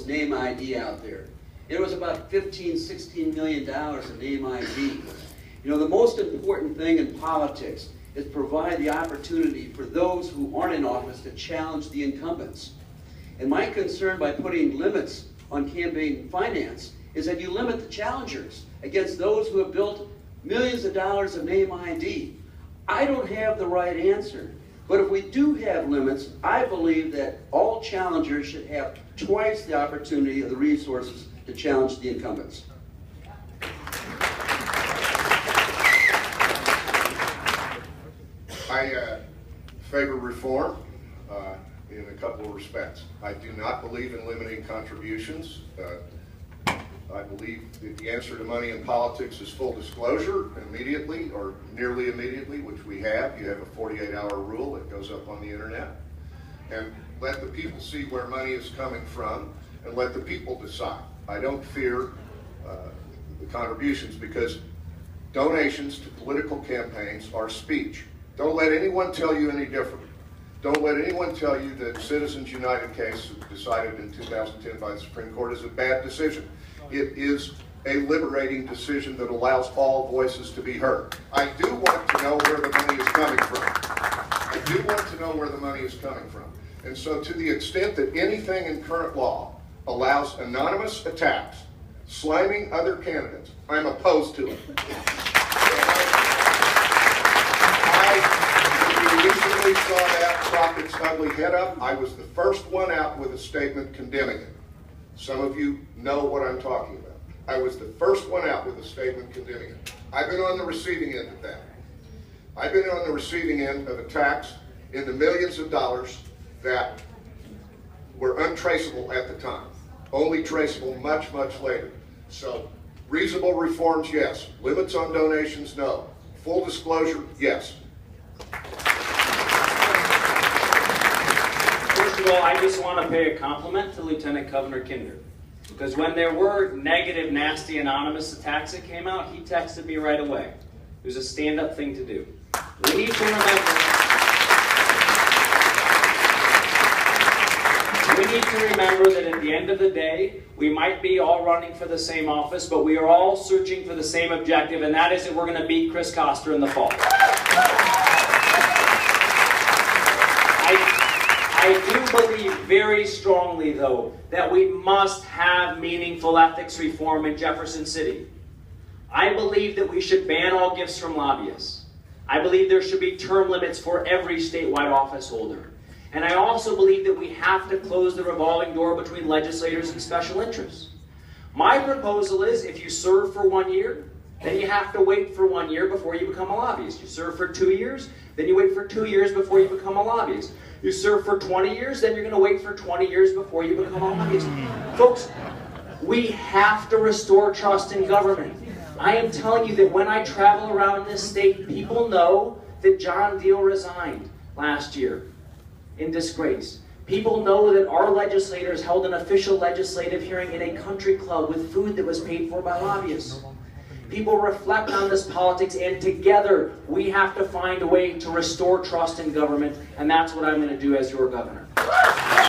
people's name ID out there. It was about $15, $16 million in name ID. You know, the most important thing in politics is provide the opportunity for those who aren't in office to challenge the incumbents. And my concern by putting limits on campaign finance is that you limit the challengers against those who have built millions of dollars of name ID. I don't have the right answer, but if we do have limits, I believe that all challengers should have twice the opportunity of the resources to challenge the incumbents. I favor reform in a couple of respects. I do not believe in limiting contributions. I believe that the answer to money in politics is full disclosure immediately or nearly immediately, which we have. You have a 48-hour rule that goes up on the internet. And let the people see where money is coming from and let the people decide. I don't fear the contributions because donations to political campaigns are speech. Don't let anyone tell you any different. Don't let anyone tell you that Citizens United case decided in 2010 by the Supreme Court is a bad decision. It is a liberating decision that allows all voices to be heard. I do want to know where the money is coming from. I do want to know where the money is coming from. And so to the extent that anything in current law allows anonymous attacks, slamming other candidates, I'm opposed to it. I recently saw that prop its ugly head up. I was the first one out with a statement condemning it. Some of you know what I'm talking about. I was the first one out with a statement condemning it. I've been on the receiving end of that. I've been on the receiving end of attacks in the millions of dollars that were untraceable at the time, only traceable much, much later. So reasonable reforms, yes. Limits on donations, no. Full disclosure, yes. First of all, I just want to pay a compliment to Lieutenant Governor Kinder. Because when there were negative, nasty, anonymous attacks that came out, he texted me right away. It was a stand-up thing to do. We need to remember that at the end of the day, we might be all running for the same office, but we are all searching for the same objective, and that is that we're going to beat Chris Koster in the fall. I do believe very strongly, though, that we must have meaningful ethics reform in Jefferson City. I believe that we should ban all gifts from lobbyists. I believe there should be term limits for every statewide office holder. And I also believe that we have to close the revolving door between legislators and special interests. My proposal is if you serve for 1 year, then you have to wait for 1 year before you become a lobbyist. You serve for 2 years, then you wait for 2 years before you become a lobbyist. You serve for 20 years, then you're going to wait for 20 years before you become a lobbyist. Folks, we have to restore trust in government. I am telling you that when I travel around this state, people know that John Deal resigned last year in disgrace. People know that our legislators held an official legislative hearing in a country club with food that was paid for by lobbyists. People reflect on this politics, and together we have to find a way to restore trust in government, and that's what I'm going to do as your governor.